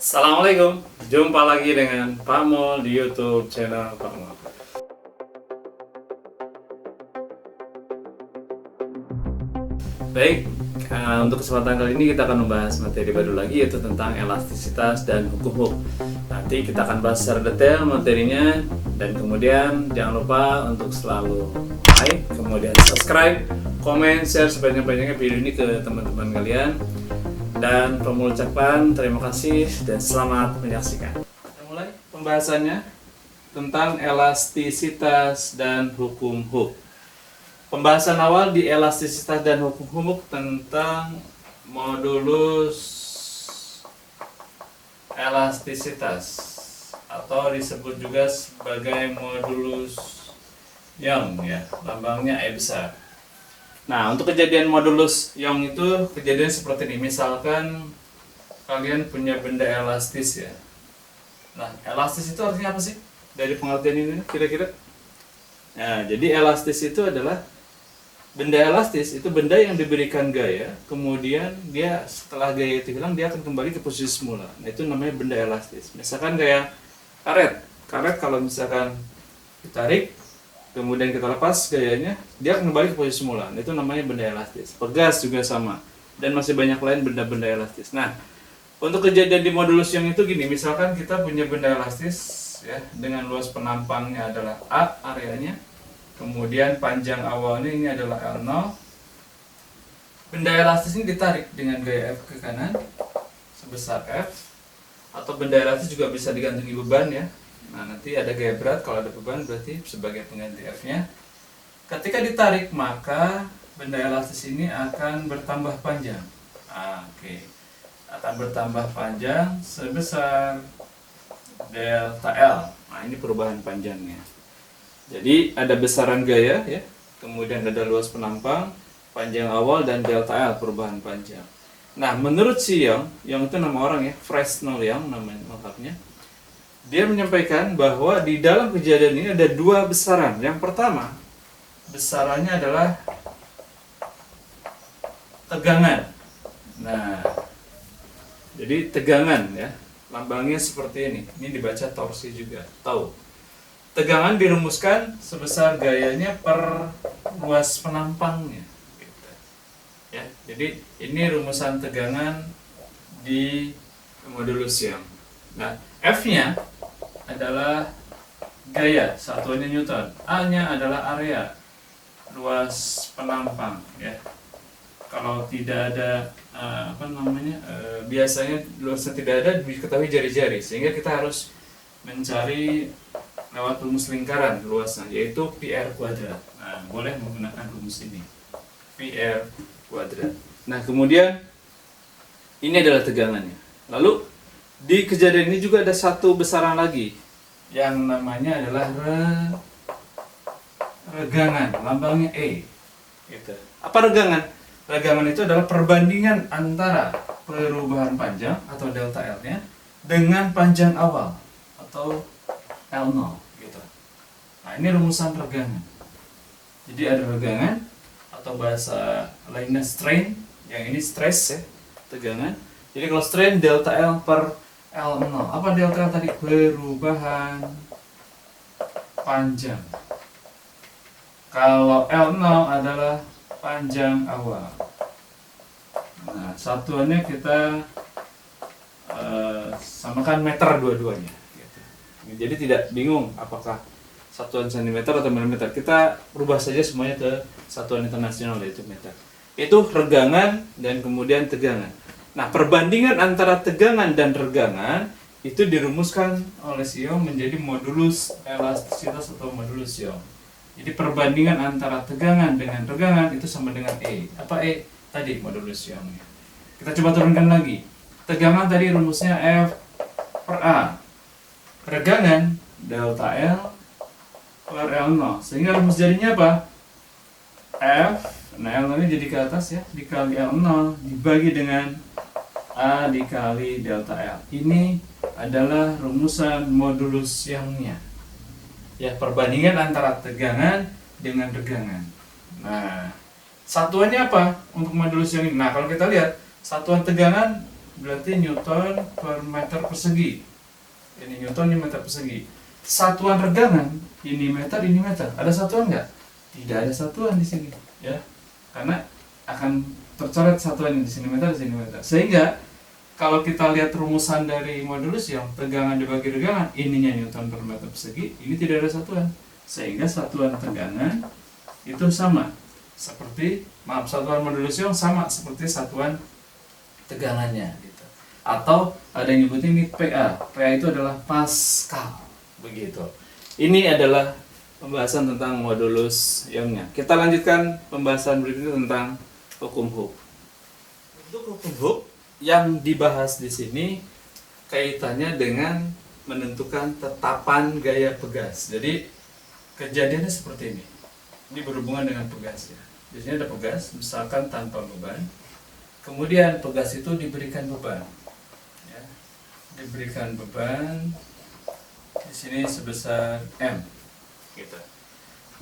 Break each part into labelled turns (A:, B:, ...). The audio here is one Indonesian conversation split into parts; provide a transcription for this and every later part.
A: Assalamualaikum, jumpa lagi dengan Pak Mul di YouTube channel Pak Mul. Baik, untuk kesempatan kali ini kita akan membahas materi baru lagi, yaitu tentang elastisitas dan hukum-hukum. Nanti kita akan bahas secara detail materinya, dan kemudian jangan lupa untuk selalu like, kemudian subscribe, komen, share sebanyak-banyaknya video ini ke teman-teman kalian. Dan pengucapan terima kasih dan selamat menyaksikan. Kita mulai pembahasannya tentang elastisitas dan hukum-hukum. Pembahasan awal di elastisitas dan hukum-hukum tentang modulus elastisitas atau disebut juga sebagai modulus Young, ya, lambangnya E besar. Nah, untuk kejadian modulus Young itu kejadian seperti ini. Misalkan kalian punya benda elastis, ya. Nah, elastis itu artinya apa sih? Dari pengertian ini kira-kira? Nah, jadi elastis itu adalah benda elastis, itu benda yang diberikan gaya, kemudian dia setelah gaya itu hilang, dia akan kembali ke posisi semula. Nah, itu namanya benda elastis. Misalkan kayak karet. Karet kalau misalkan ditarik, kemudian kita lepas gayanya, dia akan kembali ke posisi semula. Itu namanya benda elastis. Pegas juga sama. Dan masih banyak lain benda-benda elastis. Nah, untuk kejadian di modulus yang itu gini, misalkan kita punya benda elastis, ya, dengan luas penampangnya adalah A areanya, kemudian panjang awalnya ini adalah L0. Benda elastis ini ditarik dengan gaya F ke kanan sebesar F, atau benda elastis juga bisa digantungi beban, ya. Nah, nanti ada gaya berat, kalau ada beban berarti sebagai pengganti F-nya. Ketika ditarik, maka benda elastis ini akan bertambah panjang. Oke. Akan bertambah panjang sebesar delta L. Nah, ini perubahan panjangnya. Jadi ada besaran gaya, ya. Kemudian ada luas penampang, panjang awal, dan delta L perubahan panjang. Nah, menurut si Young itu nama orang, ya, Fresnel Young namanya lengkapnya. Dia menyampaikan bahwa di dalam kejadian ini ada dua besaran. Yang pertama, besarannya adalah tegangan. Nah, jadi tegangan, ya, lambangnya seperti ini. Ini dibaca torsi juga, tahu. Tegangan dirumuskan sebesar gayanya per luas penampangnya. Gitu. Ya, jadi ini rumusan tegangan di modulus Young. Nah, F-nya adalah gaya, satuannya Newton. A-nya adalah area, luas penampang, ya. Kalau tidak ada biasanya luasnya tidak ada diketahui jari-jari, sehingga kita harus mencari lewat rumus lingkaran luasnya, yaitu PR kuadrat. Nah, boleh menggunakan rumus ini, PR kuadrat. Nah, kemudian ini adalah tegangannya. Lalu di kejadian ini juga ada satu besaran lagi yang namanya adalah regangan, lambangnya E. Gitu. Apa regangan? Regangan itu adalah perbandingan antara perubahan panjang atau delta L-nya dengan panjang awal atau L0. Gitu. Nah, ini rumusan regangan. Jadi ada regangan atau bahasa lainnya strain, yang ini stress, ya, tegangan. Jadi kalau strain delta L per L0. Apa delta L tadi? Perubahan panjang. Kalau L0 adalah panjang awal. Nah, satuannya kita samakan meter dua-duanya. Gitu. Jadi tidak bingung apakah satuan cm atau milimeter. Kita rubah saja semuanya ke satuan internasional, yaitu meter. Itu regangan dan kemudian tegangan. Nah, perbandingan antara tegangan dan regangan itu dirumuskan oleh Young menjadi modulus elastisitas atau modulus Young. Jadi perbandingan antara tegangan dengan regangan itu sama dengan E. Apa E? Tadi modulus Young. Kita coba turunkan lagi. Tegangan tadi rumusnya F per A. Regangan delta L per L0. Sehingga rumus jadinya apa? F, nah L0 ini jadi ke atas, ya, dikali L0 dibagi dengan A dikali delta L. Ini adalah rumusan modulus Young-nya. Ya, perbandingan antara tegangan dengan regangan. Nah, satuannya apa untuk modulus Young ini? Nah, kalau kita lihat satuan tegangan berarti Newton per meter persegi. Ini Newton, ini meter persegi. Satuan regangan, ini meter, ini meter. Ada satuan nggak? Tidak ada satuan di sini, ya. Karena akan tercoret satuan di sini meter, di sini meter. Sehingga kalau kita lihat rumusan dari modulus yang tegangan dibagi regangan, ininya Newton per meter persegi, ini tidak ada satuan. Sehingga satuan tegangan itu sama seperti, satuan modulus yang sama seperti satuan tegangannya gitu. Atau ada yang nyebutnya ini PA. PA itu adalah Pascal. Begitu. Ini adalah pembahasan tentang modulus Youngnya. Kita lanjutkan pembahasan berikutnya tentang hukum Hooke. Untuk hukum Hooke yang dibahas di sini kaitannya dengan menentukan tetapan gaya pegas. Jadi kejadiannya seperti ini. Ini berhubungan dengan pegas ya. Di sini ada pegas, misalkan tanpa beban. Kemudian pegas itu diberikan beban. Ya. Diberikan beban di sini sebesar M. Gitu.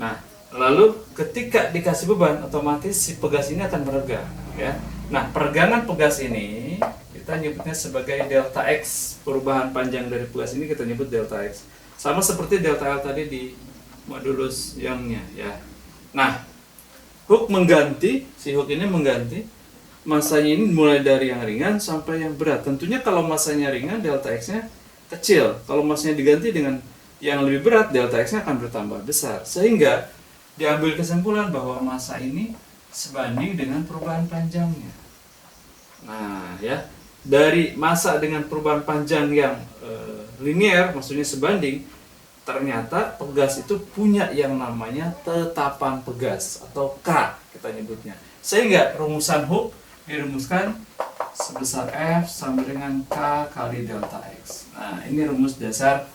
A: Nah, lalu ketika dikasih beban, otomatis si pegas ini akan meregang. Ya. Nah, peregangan pegas ini kita nyebutnya sebagai delta X. Perubahan panjang dari pegas ini kita nyebut delta X. Sama seperti delta L tadi di modulus Youngnya ya. Nah, Hooke mengganti, si Hooke ini mengganti masanya ini mulai dari yang ringan sampai yang berat. Tentunya kalau masanya ringan, delta X-nya kecil. Kalau masanya diganti dengan yang lebih berat, delta X-nya akan bertambah besar. Sehingga diambil kesimpulan bahwa massa ini sebanding dengan perubahan panjangnya. Nah, ya, dari massa dengan perubahan panjang yang linear, maksudnya sebanding, ternyata pegas itu punya yang namanya tetapan pegas atau K kita nyebutnya. Sehingga rumusan Hooke dirumuskan sebesar F sama dengan K kali delta X. Nah, ini rumus dasar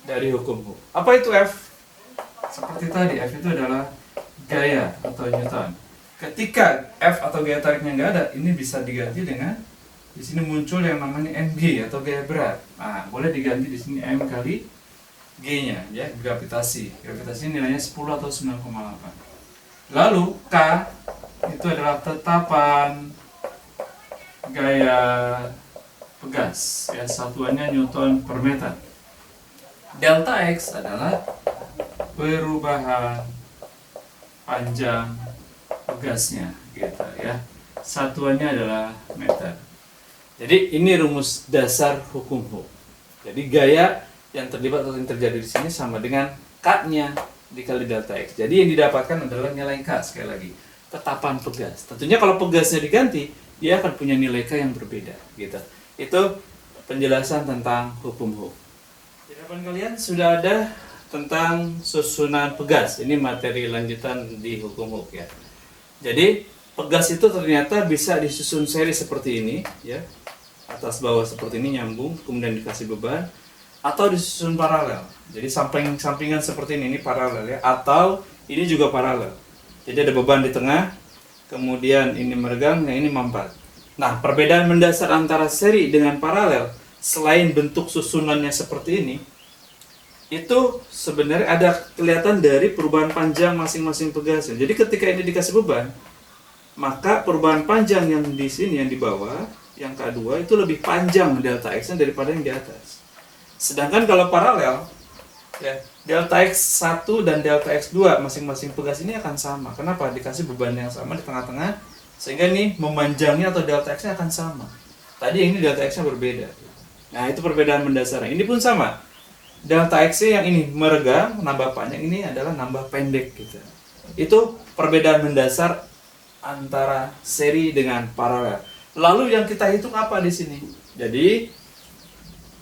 A: dari hukum Hooke. Apa itu F? Seperti tadi, F itu adalah gaya atau Newton. Ketika F atau gaya tariknya nggak ada, ini bisa diganti dengan di sini muncul yang namanya mg atau gaya berat. Nah, boleh diganti di sini M kali G-nya ya, gravitasi. Gravitasi nilainya 10 atau 9,8. Lalu K itu adalah tetapan gaya pegas ya, satuannya Newton per meter. Delta X adalah perubahan panjang pegasnya gitu ya. Satuannya adalah meter. Jadi ini rumus dasar hukum Hooke. Jadi gaya yang terlibat atau yang terjadi di sini sama dengan K-nya dikali delta X. Jadi yang didapatkan adalah nilai K sekali lagi. Tetapan pegas. Tentunya kalau pegasnya diganti, dia akan punya nilai K yang berbeda gitu. Itu penjelasan tentang hukum Hooke. Di hadapan kalian sudah ada tentang susunan pegas. Ini materi lanjutan di hukum Hooke ya. Jadi pegas itu ternyata bisa disusun seri seperti ini ya. Atas bawah seperti ini nyambung, kemudian dikasih beban, atau disusun paralel. Jadi sampingan seperti ini paralel ya, atau ini juga paralel. Jadi ada beban di tengah, kemudian ini meregang, yang ini mampat. Nah, perbedaan mendasar antara seri dengan paralel, selain bentuk susunannya seperti ini, itu sebenarnya ada kelihatan dari perubahan panjang masing-masing pegasnya. Jadi ketika ini dikasih beban, maka perubahan panjang yang di sini, yang di bawah, yang K2 itu lebih panjang delta X-nya daripada yang di atas. Sedangkan kalau paralel, ya, delta X1 dan delta X2 masing-masing pegas ini akan sama. Kenapa? Dikasih beban yang sama di tengah-tengah, sehingga ini memanjangnya atau delta X-nya akan sama. Tadi ini delta X-nya berbeda. Nah, itu perbedaan mendasarnya. Ini pun sama. Delta X yang ini meregang, nambah panjang, ini adalah nambah pendek gitu. Itu perbedaan mendasar antara seri dengan paralel. Lalu yang kita hitung apa di sini? Jadi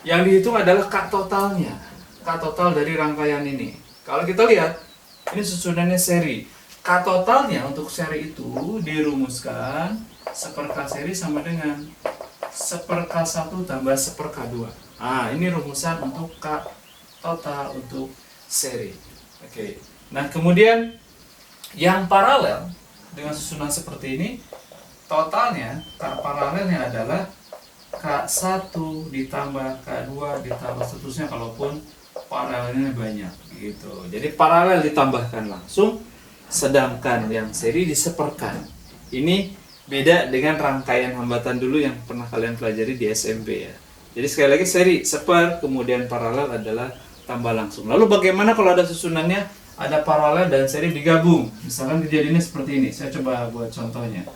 A: yang dihitung adalah K totalnya. K total dari rangkaian ini. Kalau kita lihat, ini susunannya seri. K totalnya untuk seri itu dirumuskan 1/K seri sama dengan 1/K1 tambah 1/K2. Nah, ini rumusan untuk K total untuk seri. Oke. Nah, kemudian yang paralel dengan susunan seperti ini, totalnya K paralelnya adalah K1 ditambah K2 ditambah seterusnya kalaupun paralelnya banyak gitu. Jadi paralel ditambahkan langsung, sedangkan yang seri diseperkan. Ini Beda dengan rangkaian hambatan dulu yang pernah kalian pelajari di SMP ya. Jadi sekali lagi seri seper, kemudian paralel adalah tambah langsung. Lalu bagaimana kalau ada susunannya, ada paralel dan seri digabung? Misalkan kejadiannya seperti ini. Saya coba buat contohnya.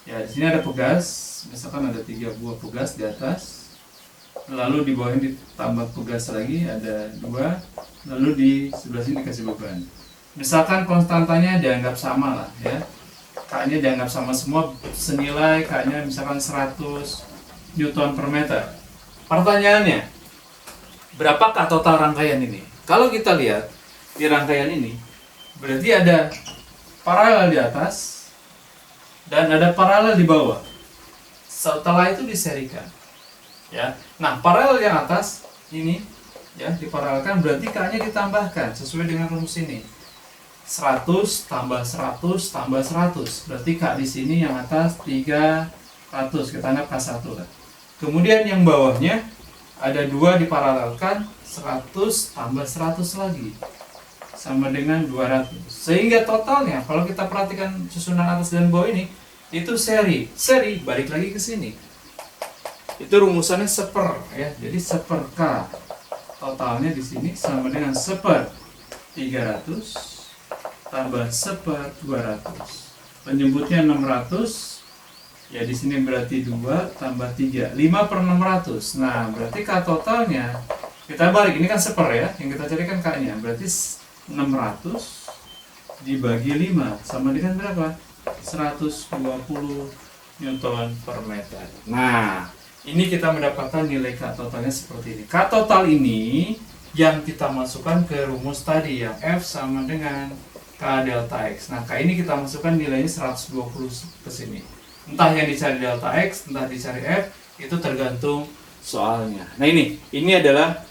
A: Ya, di sini ada pegas, misalkan ada 3 buah pegas di atas. Lalu di bawahnya ditambah pegas lagi, ada 2. Lalu di sebelah sini dikasih beban. Misalkan konstantanya dianggap sama lah ya. K-nya dianggap sama semua, senilai K-nya misalkan 100 Newton per meter. Pertanyaannya, berapakah total rangkaian ini? Kalau kita lihat di rangkaian ini, berarti ada paralel di atas dan ada paralel di bawah. Setelah itu diserikan. Ya. Nah, paralel yang atas ini ya diparalelkan, berarti K-nya ditambahkan sesuai dengan rumus ini. 100 tambah 100 tambah 100. Berarti K di sini yang atas 300, kita anggap K1 kan. Kemudian yang bawahnya ada 2 diparalelkan, 100 tambah 100 lagi sama dengan 200. Sehingga totalnya kalau kita perhatikan susunan atas dan bawah ini itu seri. Seri balik lagi ke sini. Itu rumusannya seper ya. Jadi seper K totalnya di sini sama dengan seper 300 tambah seper 200. Penyebutnya 600. Ya di sini berarti 2 tambah 3, 5 per 600. Nah, berarti K totalnya kita balik, ini kan seper ya, yang kita carikan K-nya. Berarti 600 dibagi 5 sama dengan berapa? 120 Newton per meter. Nah, ini kita mendapatkan nilai K totalnya seperti ini. K total ini yang kita masukkan ke rumus tadi yang F sama dengan K delta X. Nah, K ini kita masukkan nilainya 120 ke sini. Entah yang dicari delta X, entah dicari F, itu tergantung soalnya. Nah, ini adalah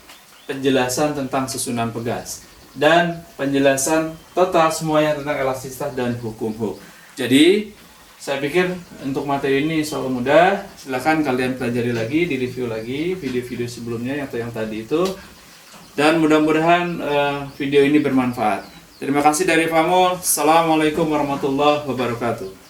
A: penjelasan tentang susunan pegas dan penjelasan total semuanya tentang elastisitas dan hukum Hooke. Jadi, saya pikir untuk materi ini soal mudah. Silahkan kalian pelajari lagi, direview lagi video-video sebelumnya atau yang tadi itu. Dan mudah-mudahan video ini bermanfaat. Terima kasih dari Famul. Assalamualaikum warahmatullahi wabarakatuh.